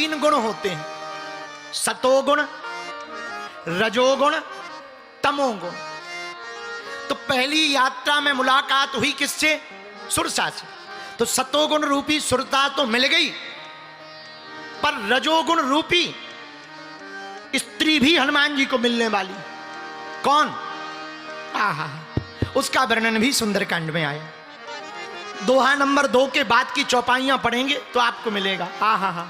तीन गुण होते हैं, सतोगुण, रजोगुण, तमोगुण। तो पहली यात्रा में मुलाकात हुई किससे? सुरसा से। तो सतोगुण रूपी सुरता तो मिल गई, पर रजोगुण रूपी स्त्री भी हनुमान जी को मिलने वाली। कौन? आहा, उसका वर्णन भी सुंदरकांड में आया। दोहा नंबर 2 के बाद की चौपाइयां पढ़ेंगे तो आपको मिलेगा। आहा,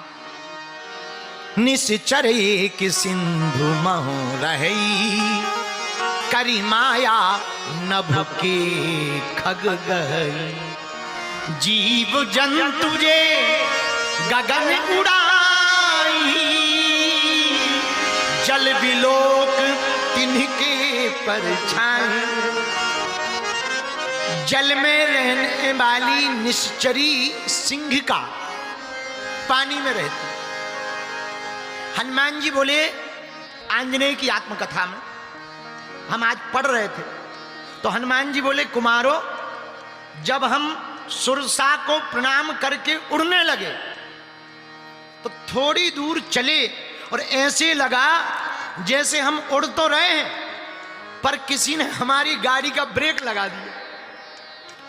निश्चर एक सिंधु महु रही, करी माया नभ के खग गई, जीव जंतु जे गगन उड़ाई, जल विलोक तिनके परछाई। जल में रहने वाली निश्चरी सिंहिका पानी में रहती। हनुमान जी बोले, आंजनेय की आत्मकथा में हम आज पढ़ रहे थे, तो हनुमान जी बोले, कुमारो जब हम सुरसा को प्रणाम करके उड़ने लगे तो थोड़ी दूर चले और ऐसे लगा जैसे हम उड़ तो रहे हैं, पर किसी ने हमारी गाड़ी का ब्रेक लगा दिया,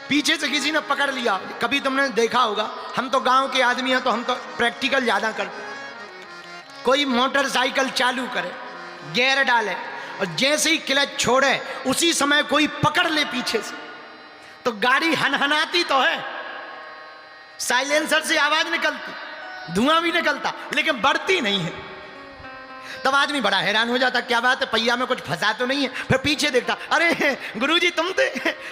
पीछे से किसी ने पकड़ लिया। कभी तुमने देखा होगा, हम तो गांव के आदमी हैं तो हम तो प्रैक्टिकल ज्यादा करते। कोई मोटरसाइकिल चालू करे, गियर डाले और जैसे ही क्लच छोड़े उसी समय कोई पकड़ ले पीछे से, तो गाड़ी हनहनाती तो है, साइलेंसर से आवाज निकलती, धुआं भी निकलता, लेकिन बढ़ती नहीं है। तब आदमी बड़ा हैरान हो जाता, क्या बात है, पहिया में कुछ फंसा तो नहीं है। फिर पीछे देखता, अरे गुरुजी तुम थे,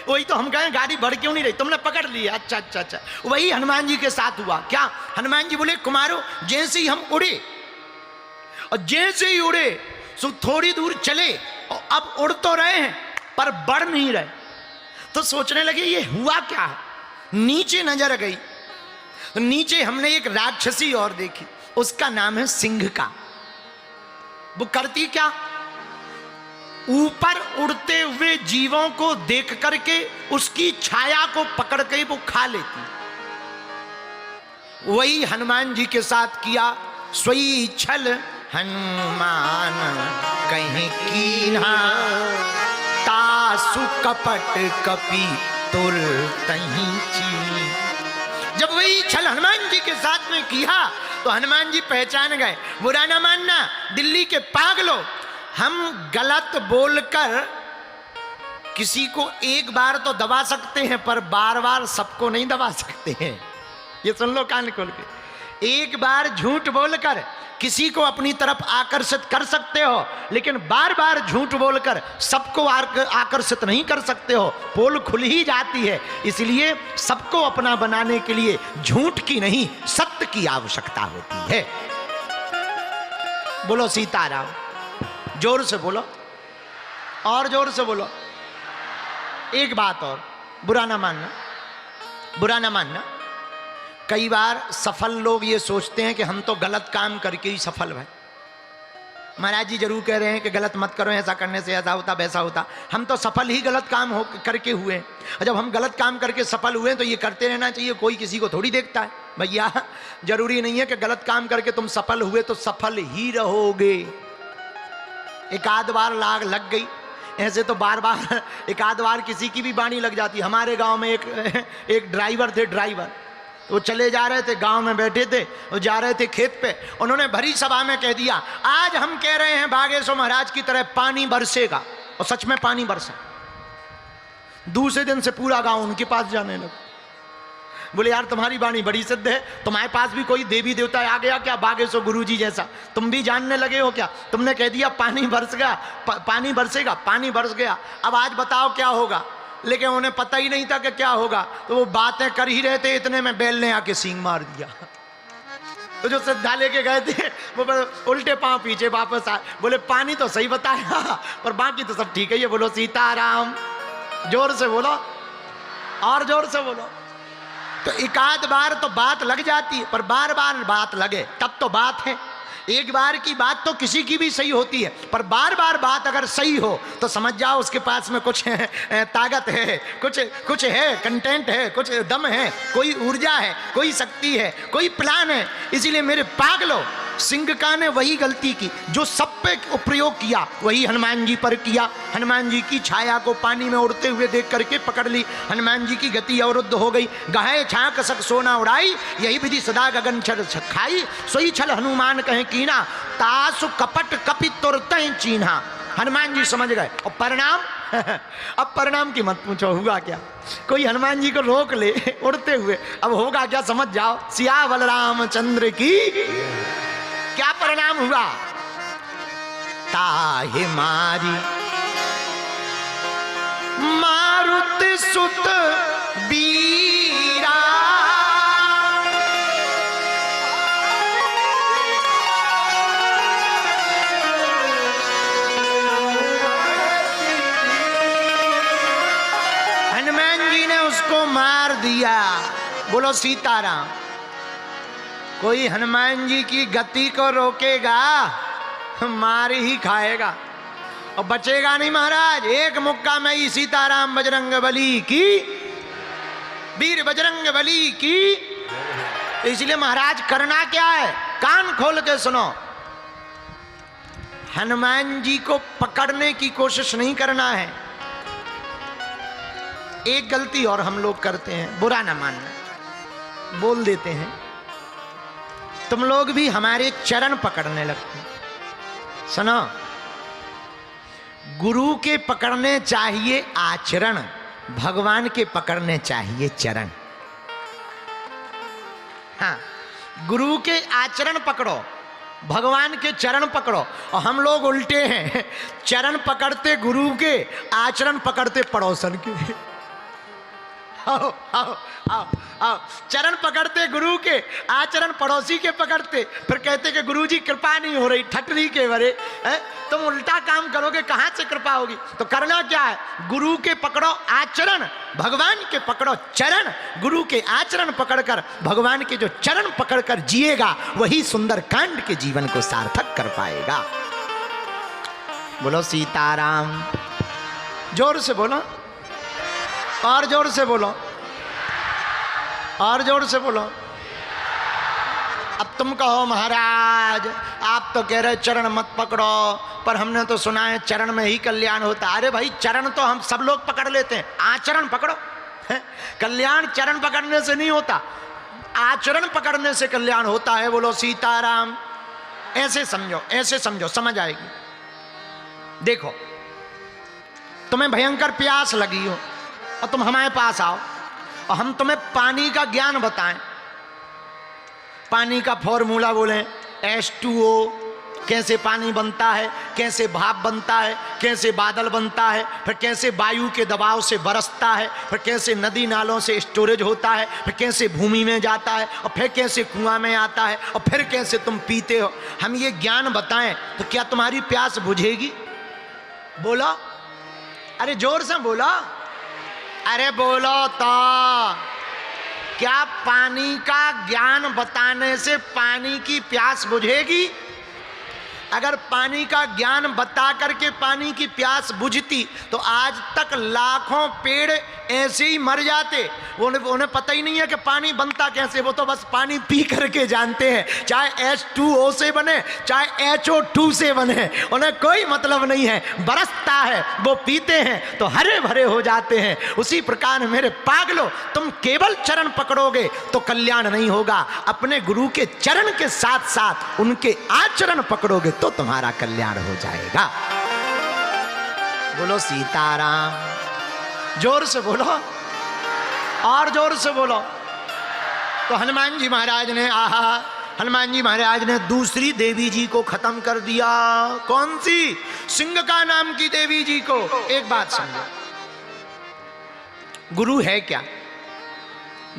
वही तो हम कहें गाड़ी बढ़ क्यों नहीं रही, तुमने पकड़ लिया। अच्छा अच्छा अच्छा। वही हनुमान जी के साथ हुआ। क्या? हनुमान जी बोले, कुमारो जैसे ही हम उड़े और जैसे ही उड़े सो थोड़ी दूर चले और अब उड़ तो रहे हैं पर बढ़ नहीं रहे, तो सोचने लगे ये हुआ क्या है। नीचे नजर गई तो नीचे हमने एक राक्षसी और देखी, उसका नाम है सिंहिका। वो करती क्या? ऊपर उड़ते हुए जीवों को देख करके उसकी छाया को पकड़ के वो खा लेती। वही हनुमान जी के साथ किया। सोई छल हनुमान कहीं कीन्हा, तासु कपट कपि तुर तहीं चीनी। जब वही छल हनुमान जी के साथ में किया तो हनुमान जी पहचान गए। बुरा ना मानना दिल्ली के पागलों, हम गलत बोलकर किसी को एक बार तो दबा सकते हैं पर बार बार सबको नहीं दबा सकते हैं। ये सुन लो कान खोल के। एक बार झूठ बोलकर किसी को अपनी तरफ आकर्षित कर सकते हो, लेकिन बार बार झूठ बोलकर सबको आकर्षित नहीं कर सकते हो। पोल खुल ही जाती है। इसलिए सबको अपना बनाने के लिए झूठ की नहीं सत्य की आवश्यकता होती है। बोलो सीताराम। जोर से बोलो, और जोर से बोलो। एक बात और, बुरा ना मानना, बुरा ना मानना। कई बार सफल लोग ये सोचते हैं कि हम तो गलत काम करके ही सफल हैं। महाराज जी जरूर कह रहे हैं कि गलत मत करो, ऐसा करने से ऐसा होता वैसा होता। हम तो सफल ही गलत काम हो करके हुए हैं। और जब हम गलत काम करके सफल हुए तो ये करते रहना चाहिए, कोई किसी को थोड़ी देखता है। भैया जरूरी नहीं है कि गलत काम करके तुम सफल हुए तो सफल ही रहोगे। एक आध बार लाग लग गई, ऐसे तो बार बार एक आध बार किसी की भी बाणी लग जाती। हमारे गांव में एक ड्राइवर थे, ड्राइवर वो चले जा रहे थे, गांव में बैठे थे, वो जा रहे थे खेत पे। उन्होंने भरी सभा में कह दिया, आज हम कह रहे हैं बागेश्वर महाराज की तरह पानी बरसेगा। और सच में पानी बरसा। दूसरे दिन से पूरा गांव उनके पास जाने लगा। बोले यार तुम्हारी वाणी बड़ी सिद्ध है, तुम्हारे पास भी कोई देवी देवता आ गया क्या बागेश्वर गुरुजी जैसा? तुम भी जानने लगे हो क्या? तुमने कह दिया पानी बरस गया, पानी बरसेगा, पानी बरस गया, अब आज बताओ क्या होगा? लेकिन उन्हें पता ही नहीं था कि क्या होगा। तो वो बातें कर ही रहे थे, इतने में बैल ने आके सींग मार दिया। तो जो श्रद्धा लेके गए थे वो उल्टे पांव पीछे वापस आए। बोले पानी तो सही बताया पर बाकी तो सब ठीक है। ये बोलो सीताराम। जोर से बोलो, और जोर से बोलो। तो एक आध बार तो बात लग जाती है, पर बार बार बात लगे तब तो बात है। एक बार की बात तो किसी की भी सही होती है, पर बार बार बात अगर सही हो तो समझ जाओ उसके पास में कुछ ताकत है, कुछ है, कंटेंट है, कुछ दम है, कोई ऊर्जा है, कोई शक्ति है, कोई प्लान है। इसीलिए मेरे पागलों, सिंघका ने वही गलती की जो सब पे प्रयोग किया, वही हनुमान जी पर किया। हनुमान जी की छाया को पानी में उड़ते हुए देख करके पकड़ ली, हनुमान जी की गति अवरुद्ध हो गई। गहे छा कसक सोना उड़ाई, यही विधि सदा गगन छल खाई। सोई छल हनुमान कहे कीना, तासु कपट कपि तुरते चीन्हा। हनुमान जी समझ गए। और परिणाम अब परिणाम की मत पूछो, हुआ क्या। कोई हनुमान जी को रोक ले उड़ते हुए, अब होगा क्या समझ जाओ। सियावर रामचंद्र की क्या परिणाम हुआ। ताहि मारी मारुति सुत बीरा, हनुमान जी ने उसको मार दिया। बोलो सीताराम। कोई हनुमान जी की गति को रोकेगा, मार ही खाएगा और बचेगा नहीं महाराज। एक मुक्का में ही सीताराम बजरंग बली की, वीर बजरंग बली की। इसलिए महाराज करना क्या है, कान खोल के सुनो। हनुमान जी को पकड़ने की कोशिश नहीं करना है। एक गलती और हम लोग करते हैं, बुरा ना मानना, बोल देते हैं, तुम लोग भी हमारे चरण पकड़ने लगते। सुनो, गुरु के पकड़ने चाहिए आचरण, भगवान के पकड़ने चाहिए चरण। हाँ, गुरु के आचरण पकड़ो, भगवान के चरण पकड़ो। और हम लोग उल्टे हैं, चरण पकड़ते गुरु के, आचरण पकड़ते पड़ोसन के। आओ आओ आओ आओ, चरण पकड़ते गुरु के, आचरण पड़ोसी के पकड़ते, फिर कहते कि गुरु जी कृपा नहीं हो रही, ठटरी के बरे। तुम उल्टा काम करोगे, कहां से कृपा होगी। तो करना क्या है, गुरु के पकड़ो आचरण, भगवान के पकड़ो चरण। गुरु के आचरण पकड़कर, भगवान के जो चरण पकड़कर जिएगा, वही सुंदर कांड के जीवन को सार्थक कर पाएगा। बोलो सीताराम। जोर से बोलो, और जोर से बोलो, और जोर से बोलो। अब तुम कहो महाराज आप तो कह रहे चरण मत पकड़ो, पर हमने तो सुना है चरण में ही कल्याण होता है। अरे भाई, चरण तो हम सब लोग पकड़ लेते हैं, आचरण पकड़ो। कल्याण चरण पकड़ने से नहीं होता, आचरण पकड़ने से कल्याण होता है। बोलो सीताराम। ऐसे समझो, ऐसे समझो, समझ आएगी। देखो, तुम्हें भयंकर प्यास लगी हो और तुम हमारे पास आओ और हम तुम्हें पानी का ज्ञान बताएं, पानी का फॉर्मूला बोलें, H2O, कैसे पानी बनता है, कैसे भाप बनता है, कैसे बादल बनता है, फिर कैसे वायु के दबाव से बरसता है, फिर कैसे नदी नालों से स्टोरेज होता है, फिर कैसे भूमि में जाता है, और फिर कैसे कुआं में आता है, और फिर कैसे तुम पीते हो। हम ये ज्ञान बताएं तो क्या तुम्हारी प्यास बुझेगी? बोलो, अरे जोर से बोलो, अरे बोलो तो। क्या पानी का ज्ञान बताने से पानी की प्यास बुझेगी? अगर पानी का ज्ञान बता करके पानी की प्यास बुझती तो आज तक लाखों पेड़ ऐसे ही मर जाते। उन्हें पता ही नहीं है कि पानी बनता कैसे, वो तो बस पानी पी करके जानते हैं, चाहे H2O से बने चाहे HO2 से बने, उन्हें कोई मतलब नहीं है। बरसता है, वो पीते हैं तो हरे भरे हो जाते हैं। उसी प्रकार मेरे पागलो, तुम केवल चरण पकड़ोगे तो कल्याण नहीं होगा, अपने गुरु के चरण के साथ साथ उनके आचरण पकड़ोगे तो तुम्हारा कल्याण हो जाएगा। बोलो सीताराम। जोर से बोलो, और जोर से बोलो। तो हनुमान जी महाराज ने, आहा, हनुमान जी महाराज ने दूसरी देवी जी को खत्म कर दिया। कौन सी? सिंघका नाम की देवी जी को। एक बात समझो, गुरु है क्या?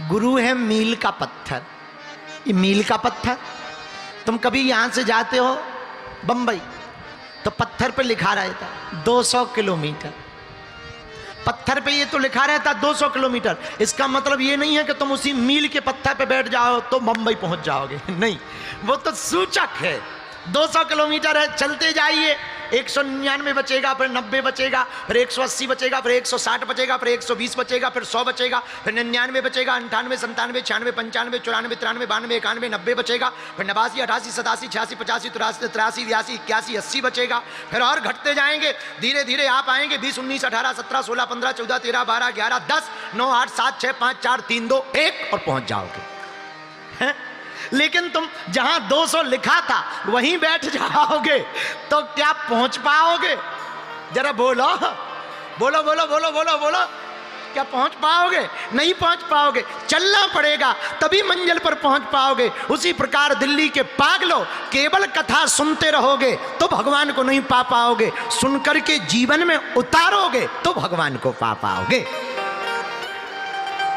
गुरु है मील का पत्थर। ये मील का पत्थर, तुम कभी यहां से जाते हो बंबई तो पत्थर पे लिखा रहता 200 किलोमीटर। पत्थर पे ये तो लिखा रहता 200 किलोमीटर। इसका मतलब ये नहीं है कि तुम उसी मील के पत्थर पे बैठ जाओ तो बंबई पहुंच जाओगे, नहीं, वो तो सूचक है। 200 किलोमीटर है, चलते जाइए 199 बचेगा, फिर 90 बचेगा, फिर 180 बचेगा, फिर 160 बचेगा, फिर 120 बचेगा, फिर 100 बचेगा, फिर 99 बचेगा, 98, 97, 96, 95, 94, 93, 92, 91, 90 बचेगा, फिर 89, 88, 87, 86, 85, 83, 83, 81, 80 बचेगा। फिर और घटते जाएंगे, धीरे धीरे आप आएंगे 20, 19, 18, 17, 16, 15, 14, 13, 12, 11, 10, 9, 8, 7, 6, 5, 4, 3, 2, 1 और पहुंच जाओगे। हैं? लेकिन तुम जहां 200 लिखा था वहीं बैठ जाओगे तो क्या पहुंच पाओगे? जरा बोलो बोलो बोलो बोलो बोलो बोलो, क्या पहुंच पाओगे? नहीं पहुंच पाओगे। चलना पड़ेगा तभी मंजिल पर पहुंच पाओगे। उसी प्रकार दिल्ली के पागलों, केवल कथा सुनते रहोगे तो भगवान को नहीं पा पाओगे, सुनकर के जीवन में उतारोगे तो भगवान को पा पाओगे।